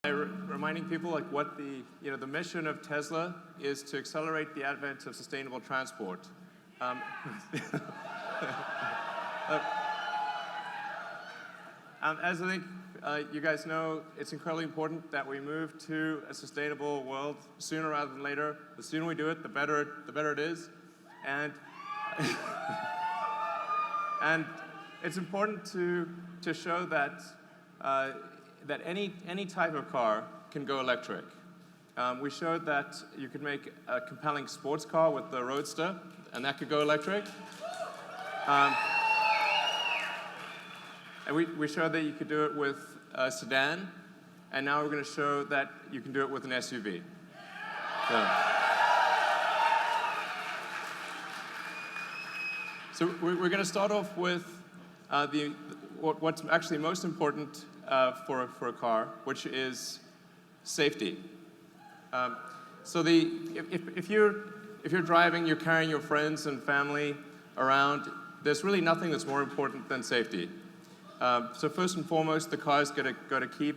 Reminding people like what the mission of Tesla is to accelerate the advent of sustainable transport. As I think you guys know, it's incredibly important that we move to a sustainable world sooner rather than later. The sooner we do it, the better it is, and and it's important to show that. That any type of car can go electric. We showed that you could make a compelling sports car with the Roadster, and that could go electric. And we showed that you could do it with a sedan, and now we're going to show that you can do it with an SUV. So we're going to start off with what's actually most important for a car, which is safety. So if you're driving, you're carrying your friends and family around, there's really nothing that's more important than safety. So first and foremost, the car's got to keep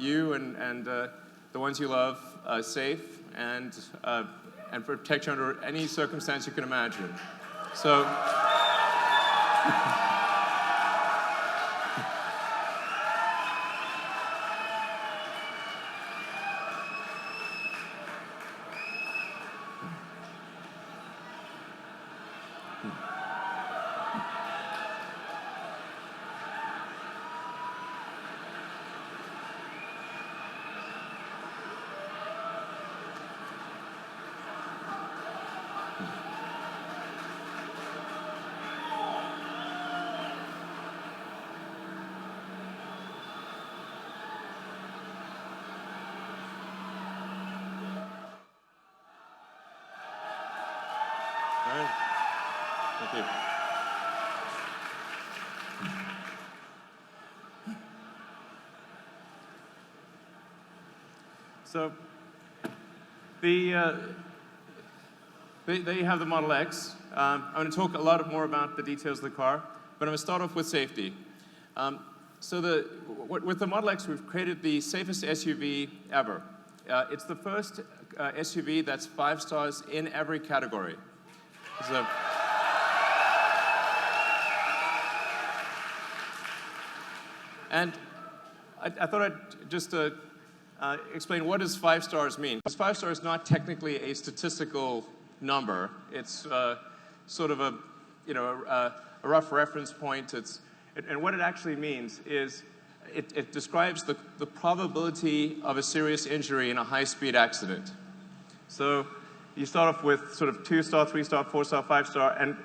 you and the ones you love safe and protect you under any circumstance you can imagine. So. All right. Thank you. So there you have the Model X. I'm going to talk a lot more about the details of the car, but I'm going to start off with safety. With the Model X, we've created the safest SUV ever. It's the first SUV that's 5 stars in every category. So, and I thought I'd just explain what does 5 stars mean. Because 5 stars is not technically a statistical number. It's sort of a rough reference point. And what it actually means is it describes the probability of a serious injury in a high-speed accident. So you start off with sort of 2-star, 3-star, 4-star, 5-star, and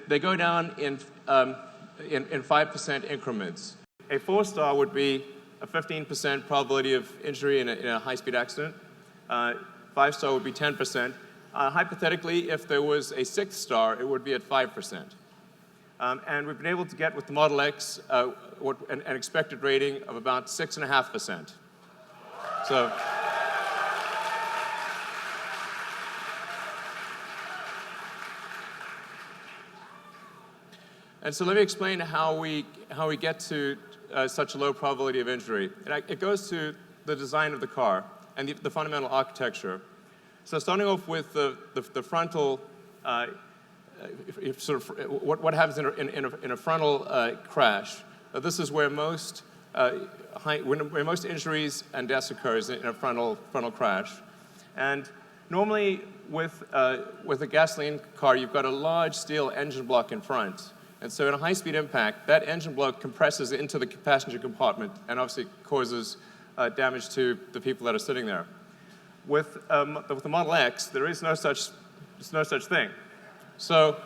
they go down in 5% increments. A 4-star would be a 15% probability of injury in a high-speed accident. 5-star would be 10%. Hypothetically, if there was a 6th star, it would be at 5%. And we've been able to get with the Model X an expected rating of about 6.5%. So. And so let me explain how we get to such a low probability of injury. It goes to the design of the car and the fundamental architecture. So starting off with the frontal, what happens in a frontal crash. This is where most injuries and deaths occurs in a frontal crash. And normally with a gasoline car, you've got a large steel engine block in front. And so in a high-speed impact, that engine block compresses into the passenger compartment and obviously causes damage to the people that are sitting there. With the Model X, there is no such thing. So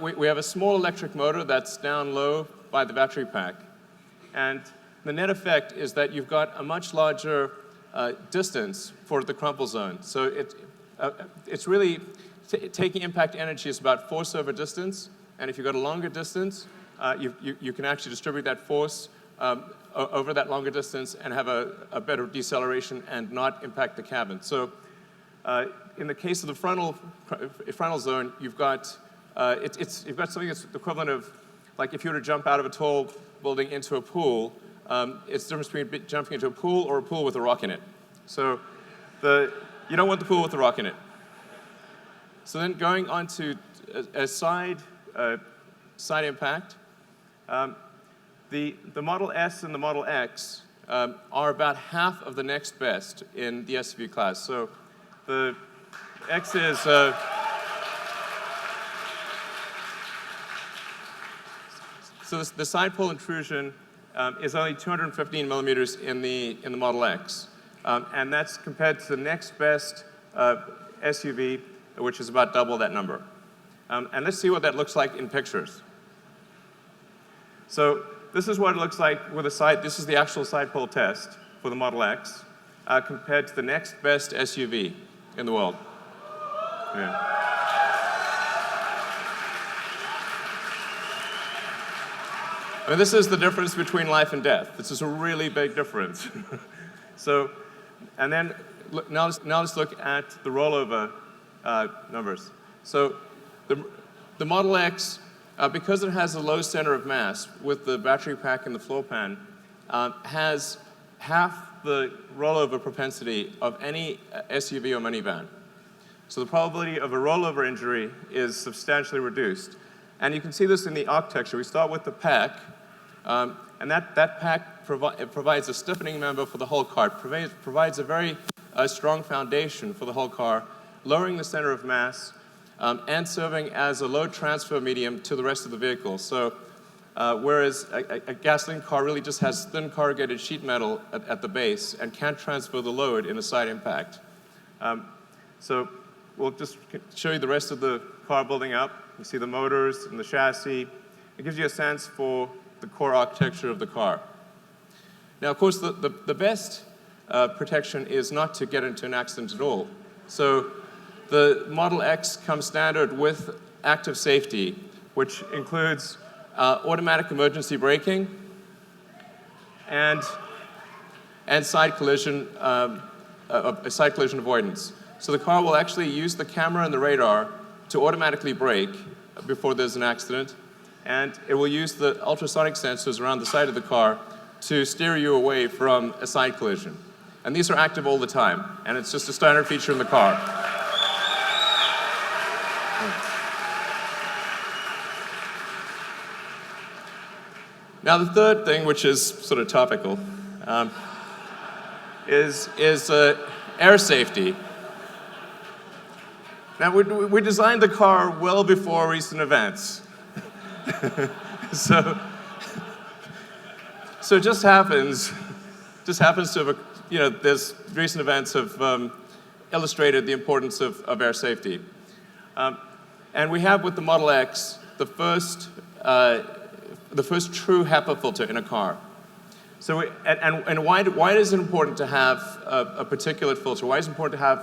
we have a small electric motor that's down low by the battery pack. And the net effect is that you've got a much larger distance for the crumple zone. So it's really taking impact energy is about force over distance. And if you've got a longer distance, you can actually distribute that force over that longer distance and have a better deceleration and not impact the cabin. So in the case of the frontal zone, you've got something that's equivalent of, like if you were to jump out of a tall building into a pool, it's the difference between jumping into a pool or a pool with a rock in it. So you don't want the pool with the rock in it. So then going on to a side impact, the Model S and the Model X are about half of the next best in the SUV class. So the X is so the side pole intrusion is only 215 millimeters in the Model X, and that's compared to the next best SUV, which is about double that number. And let's see what that looks like in pictures. So this is what it looks like with a side. This is the actual side pole test for the Model X compared to the next best SUV in the world. Yeah. I mean, this is the difference between life and death. This is a really big difference. So, and then now let's look at the rollover numbers. So the Model X, because it has a low center of mass with the battery pack and the floor pan, has half the rollover propensity of any SUV or minivan. So the probability of a rollover injury is substantially reduced. And you can see this in the architecture. We start with the pack, and that pack provides a stiffening member for the whole car. It provides a very strong foundation for the whole car, lowering the center of mass, and serving as a load transfer medium to the rest of the vehicle. So whereas a gasoline car really just has thin corrugated sheet metal at the base and can't transfer the load in a side impact. So we'll just show you the rest of the car building up. You see the motors and the chassis. It gives you a sense for the core architecture of the car. Now, of course, the best protection is not to get into an accident at all. So the Model X comes standard with active safety, which includes automatic emergency braking and side collision avoidance. So the car will actually use the camera and the radar to automatically brake before there's an accident, and it will use the ultrasonic sensors around the side of the car to steer you away from a side collision. And these are active all the time, and it's just a standard feature in the car. Now the third thing, which is sort of topical, is air safety. Now, we designed the car well before recent events. So it just happens to have, there's recent events have illustrated the importance of air safety. And we have with the Model X the first true HEPA filter in a car. So why is it important to have a particulate filter? Why is it important to have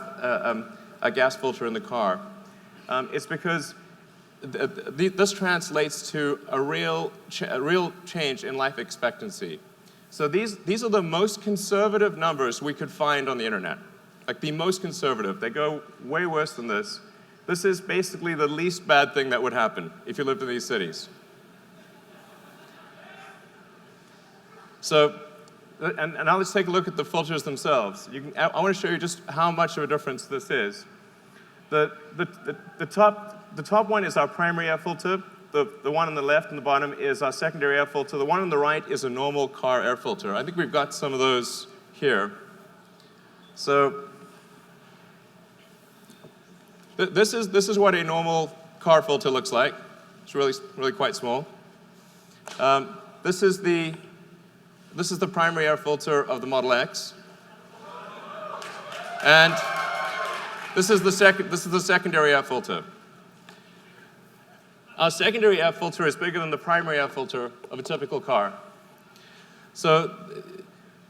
a gas filter in the car? It's because this translates to a real change in life expectancy. So these are the most conservative numbers we could find on the internet, like the most conservative. They go way worse than this. This is basically the least bad thing that would happen if you lived in these cities. So, and now let's take a look at the filters themselves. I want to show you just how much of a difference this is. The top one is our primary air filter. The one on the left and the bottom is our secondary air filter. The one on the right is a normal car air filter. I think we've got some of those here. So this is what a normal car filter looks like. It's really quite small. This is the primary air filter of the Model X, and this is the secondary air filter. Our secondary air filter is bigger than the primary air filter of a typical car. So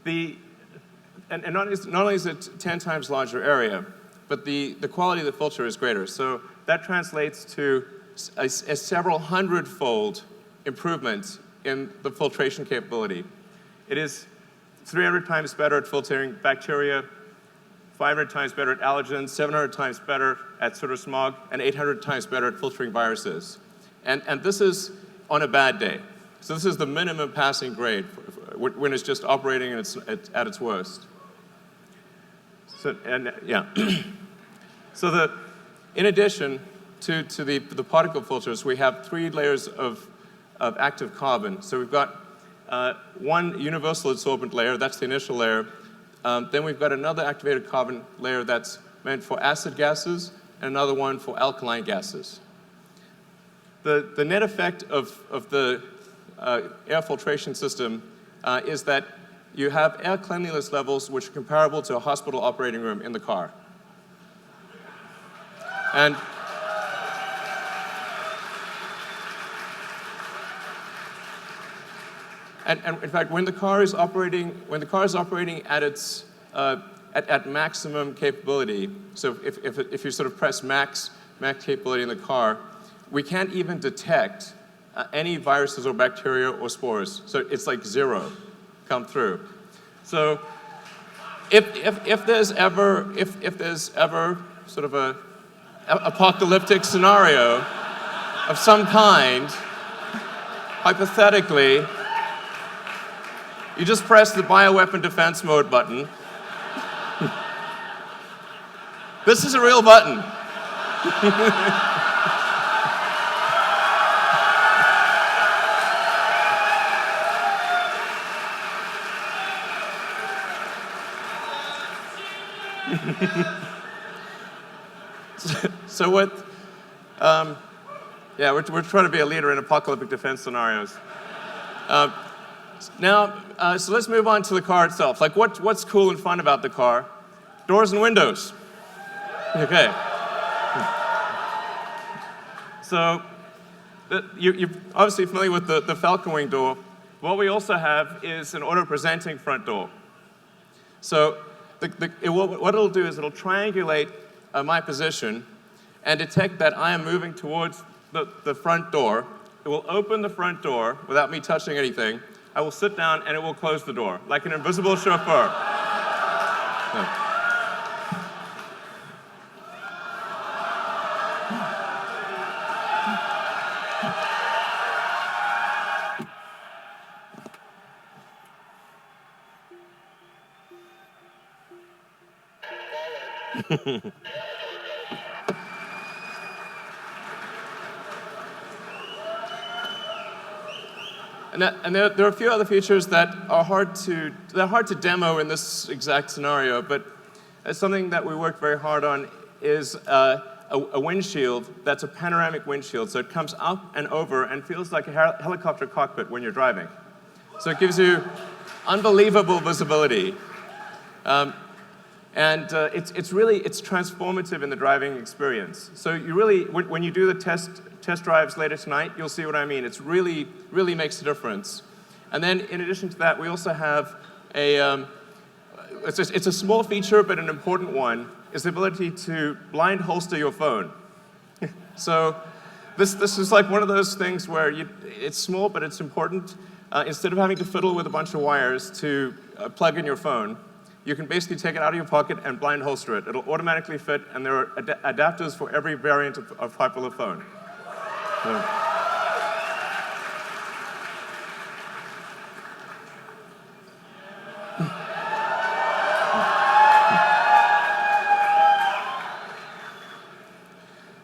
and not only is it 10 times larger area, but the quality of the filter is greater. So that translates to a several hundred-fold improvement in the filtration capability. It is 300 times better at filtering bacteria, 500 times better at allergens, 700 times better at soot smog, and 800 times better at filtering viruses. And this is on a bad day. So this is the minimum passing grade when it's just operating and it's at its worst. So, and yeah. So in addition to the particle filters, we have 3 layers of active carbon. So we've got one universal adsorbent layer, that's the initial layer. Then we've got another activated carbon layer that's meant for acid gases, and another one for alkaline gases. The net effect of the air filtration system is that you have air cleanliness levels which are comparable to a hospital operating room in the car. And in fact, when the car is operating at its at maximum capability, so if you sort of press max capability in the car, we can't even detect any viruses or bacteria or spores. So it's like 0 come through. So if there's ever sort of a apocalyptic scenario of some kind, hypothetically, you just press the bioweapon defense mode button. This is a real button. So what, yeah, we're trying to be a leader in apocalyptic defense scenarios. So let's move on to the car itself. Like, what's cool and fun about the car? Doors and windows. Okay. So you're obviously familiar with the Falcon Wing door. What we also have is an auto-presenting front door. So what it'll do is it'll triangulate my position and detect that I am moving towards the front door. It will open the front door without me touching anything. I will sit down and it will close the door, like an invisible chauffeur. Yeah. And there are a few other features that are hard to demo in this exact scenario, but something that we worked very hard on is a windshield that's a panoramic windshield. So it comes up and over and feels like a helicopter cockpit when you're driving. So it gives you unbelievable visibility. And it's transformative in the driving experience. So you really, when you do the test drives later tonight, you'll see what I mean. It's really makes a difference. And then in addition to that, we also have it's a small feature, but an important one, is the ability to blind holster your phone. So this is like one of those things where it's small, but it's important. Instead of having to fiddle with a bunch of wires to plug in your phone, you can basically take it out of your pocket and blind holster it. It'll automatically fit, and there are adapters for every variant of popular phone.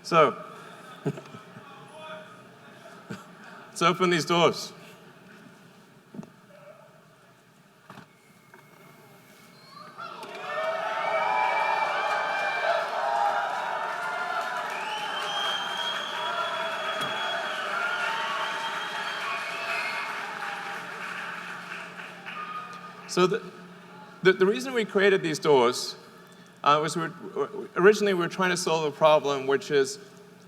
So let's open these doors. So the reason we created these doors was originally we were trying to solve a problem, which is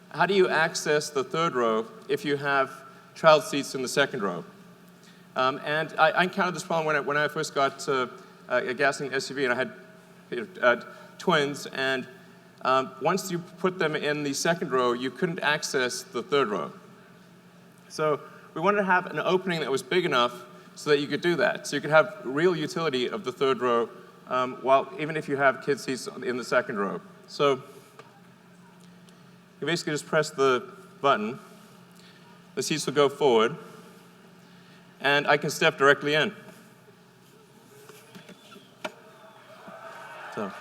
how do you access the third row if you have child seats in the second row? And I encountered this problem when I first got a gasoline SUV, and I had twins, and once you put them in the second row, you couldn't access the third row. So we wanted to have an opening that was big enough so that you could do that. So you could have real utility of the third row, even if you have kid seats in the second row. So you basically just press the button, the seats will go forward, and I can step directly in. So.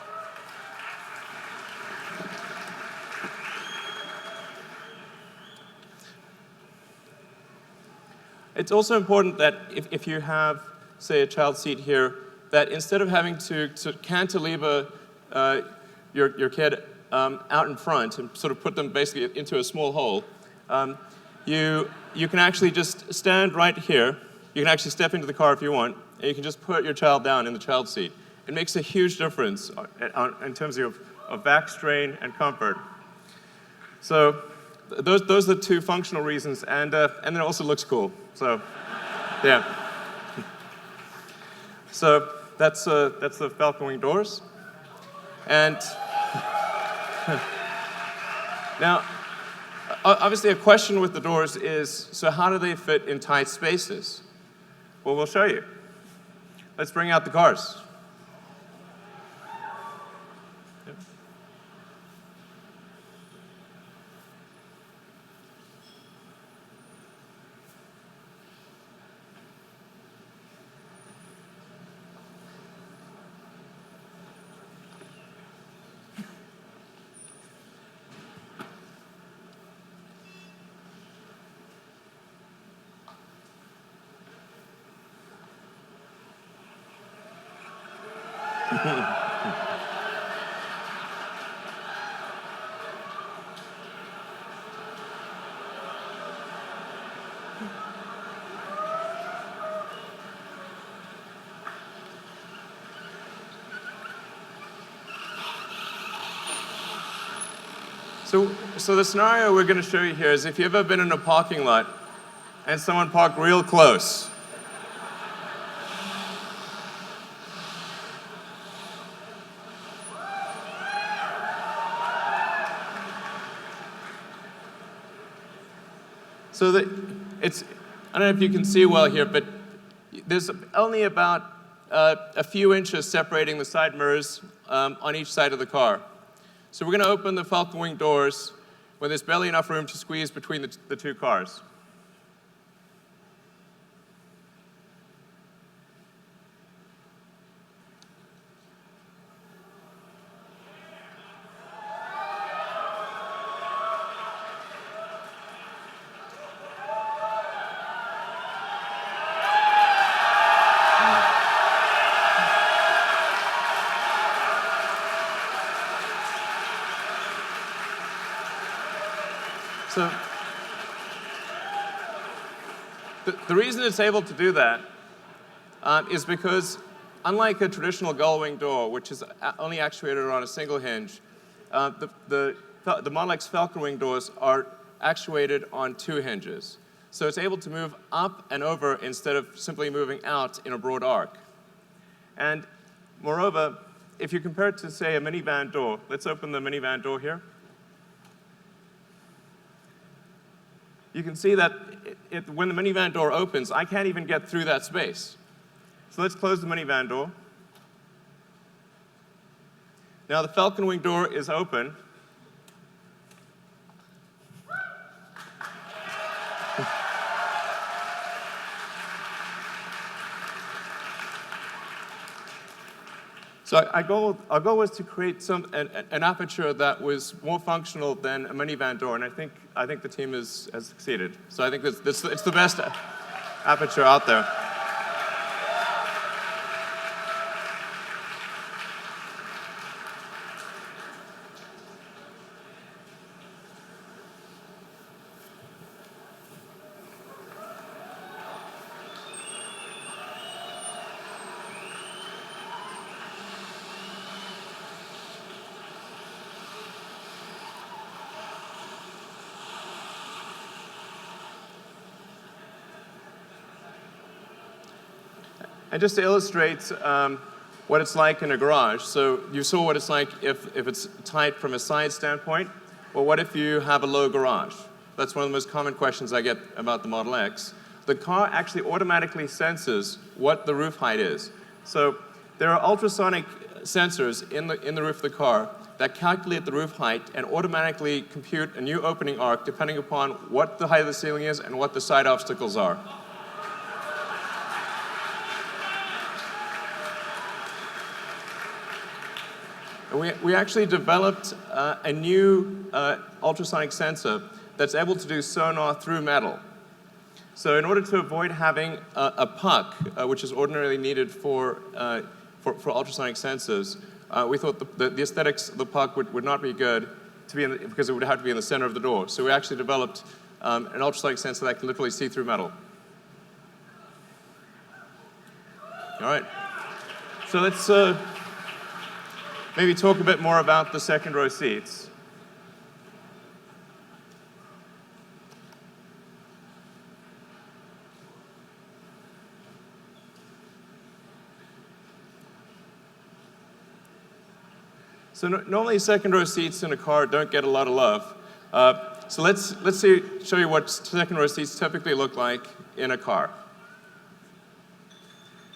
It's also important that if you have, say, a child seat here, that instead of having to cantilever your kid out in front and sort of put them basically into a small hole, you can actually just stand right here. You can actually step into the car if you want, and you can just put your child down in the child seat. It makes a huge difference in terms of back strain and comfort. So those are the two functional reasons, and then it also looks cool. So, yeah. So that's the Falcon Wing doors, and now obviously a question with the doors is, so how do they fit in tight spaces? Well, we'll show you. Let's bring out the cars. Yep. So the scenario we're going to show you here is if you've ever been in a parking lot and someone parked real close. So that I don't know if you can see well here, but there's only about a few inches separating the side mirrors on each side of the car. So we're going to open the Falcon Wing doors when there's barely enough room to squeeze between the two cars. So the reason it's able to do that is because, unlike a traditional gull-wing door, which is only actuated on a single hinge, the Model X Falcon Wing doors are actuated on two hinges. So it's able to move up and over instead of simply moving out in a broad arc. And moreover, if you compare it to, say, a minivan door, let's open the minivan door here. You can see that when the minivan door opens, I can't even get through that space. So let's close the minivan door. Now the Falcon Wing door is open. So our goal was to create an aperture that was more functional than a minivan door, and I think the team has succeeded. So I think it's the best aperture out there. And just to illustrate what it's like in a garage, so you saw what it's like if it's tight from a side standpoint. Well, what if you have a low garage? That's one of the most common questions I get about the Model X. The car actually automatically senses what the roof height is. So there are ultrasonic sensors in the roof of the car that calculate the roof height and automatically compute a new opening arc depending upon what the height of the ceiling is and what the side obstacles are. And we actually developed a new ultrasonic sensor that's able to do sonar through metal. So in order to avoid having a puck, which is ordinarily needed for ultrasonic sensors, we thought the aesthetics of the puck would not be good because it would have to be in the center of the door. So we actually developed an ultrasonic sensor that can literally see through metal. All right. So let's maybe talk a bit more about the second row seats. So normally second row seats in a car don't get a lot of love. So let's show you what second row seats typically look like in a car.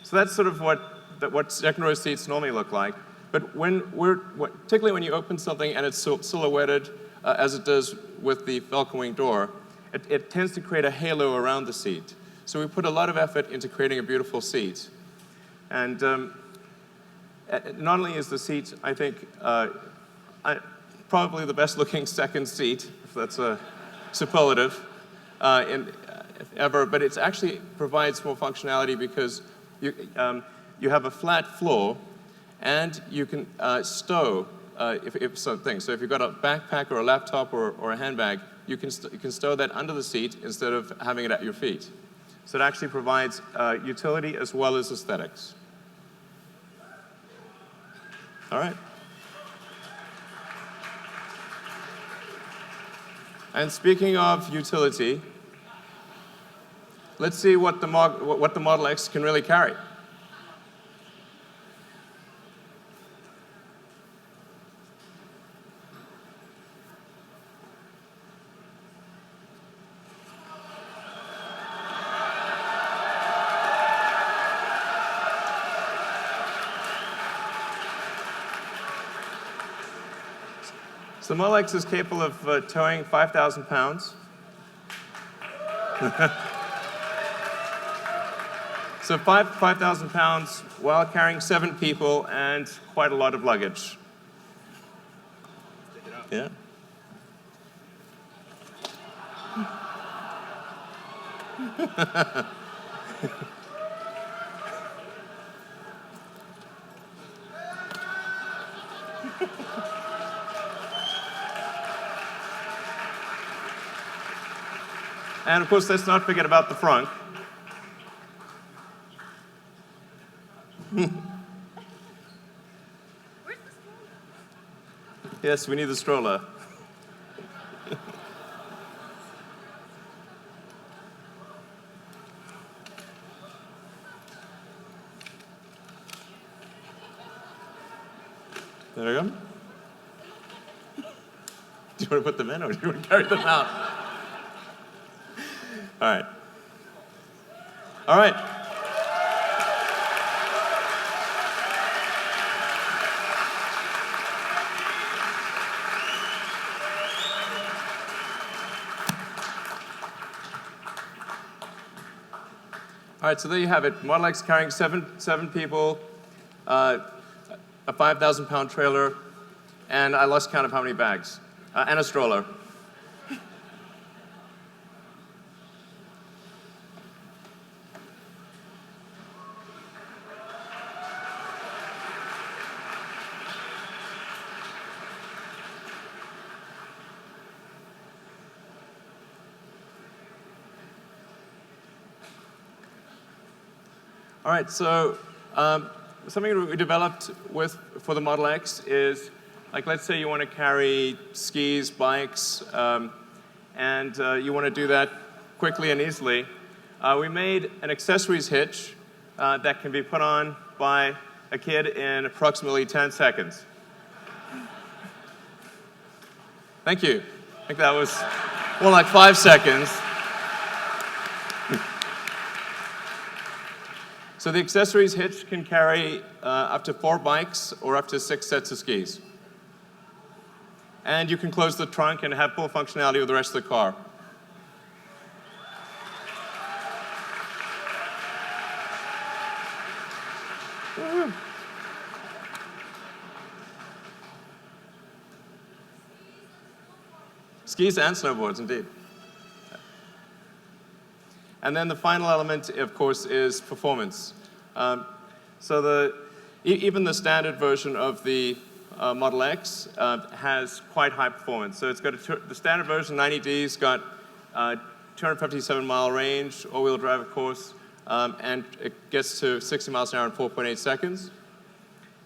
So that's sort of what second row seats normally look like. But particularly when you open something and it's silhouetted as it does with the Falcon Wing door, it tends to create a halo around the seat. So we put a lot of effort into creating a beautiful seat. And not only is the seat, I think, probably the best looking second seat, if that's a superlative, ever, but it actually provides more functionality because you have a flat floor and you can stow if something. So if you've got a backpack or a laptop or a handbag, you can stow that under the seat instead of having it at your feet. So it actually provides utility as well as aesthetics. All right. And speaking of utility, let's see what the Model X can really carry. So the Model X is capable of towing 5,000 pounds. So 5,000 pounds while carrying 7 people and quite a lot of luggage. Yeah. And of course, let's not forget about the front. Where's the stroller? Yes, we need the stroller. There we go. Do you want to put them in or do you want to carry them out? All right. All right. All right, so there you have it. Model X carrying seven people, a 5,000-pound trailer, and I lost count of how many bags, and a stroller. All right, so something we developed for the Model X is, like, let's say you want to carry skis, bikes, and you want to do that quickly and easily. We made an accessories hitch that can be put on by a kid in approximately 10 seconds. Thank you. I think that was more like 5 seconds. So the accessories hitch can carry up to 4 bikes or up to 6 sets of skis. And you can close the trunk and have full functionality with the rest of the car. Skis and snowboards, indeed. And then the final element, of course, is performance. So even the standard version of the Model X has quite high performance. So it's got the standard version, 90D's, got 257-mile range, all-wheel drive, of course, and it gets to 60 miles an hour in 4.8 seconds.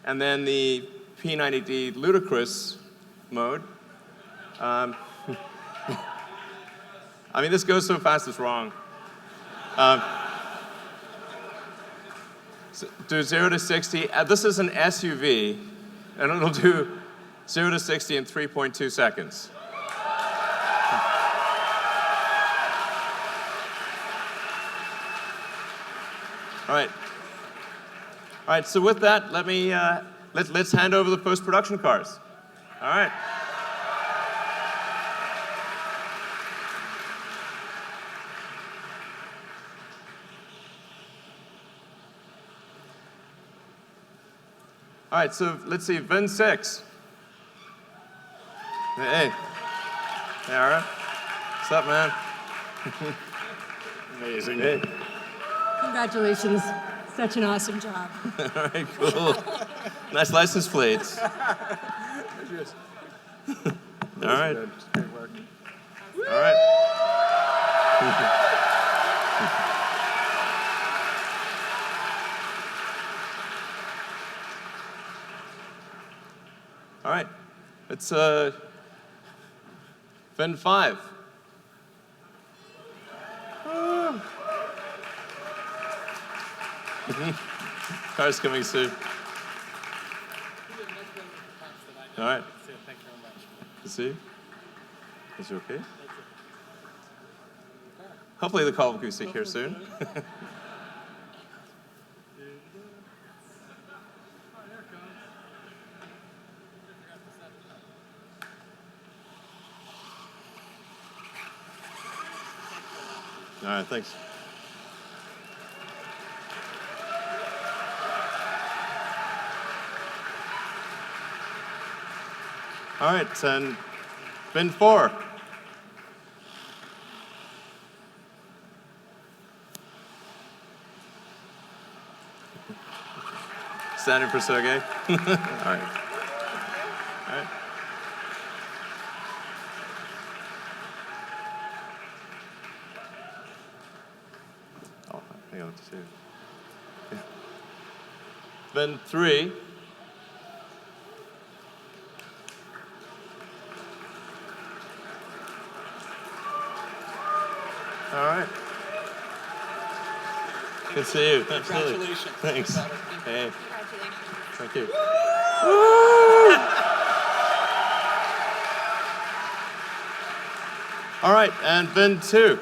And then the P90D Ludicrous mode. I mean, this goes so fast it's wrong. So do 0 to 60. This is an SUV, and it'll do 0 to 60 in 3.2 seconds. All right. So with that, let's hand over the post-production cars. All right. All right, so let's see, VIN 6. Hey, Ara. What's up, man? Amazing. Hey. Congratulations. Such an awesome job. All right, cool. Nice license plates. All right. Great work. All right. All right, it's VIN 5. Car's coming soon. All right. Thank you very much. Good to see you. Is you okay? Hopefully the call will be here soon. All right, thanks. All right, and VIN 4. Standing for Sergey. All right. All right. Oh, hang on, two. VIN 3. All right. Good to see you. Absolutely. Congratulations. Thanks. Hey. Thank you. All right, and VIN 2.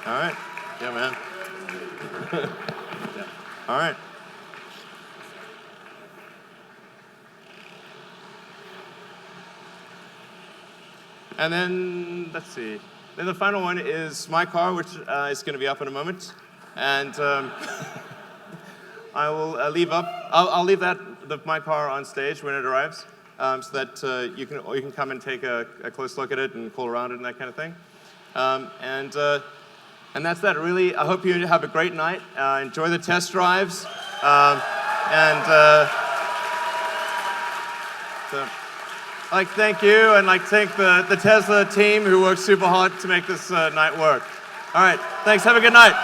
All right. Yeah, man. All right. And then, let's see. Then the final one is my car, which is going to be up in a moment. And I will I'll leave my car on stage when it arrives, so that you can come and take a close look at it and pull around it and that kind of thing. And that's that. Really, I hope you have a great night. Enjoy the test drives. So I'd like to thank you, and like to thank the Tesla team who worked super hard to make this night work. All right, thanks. Have a good night.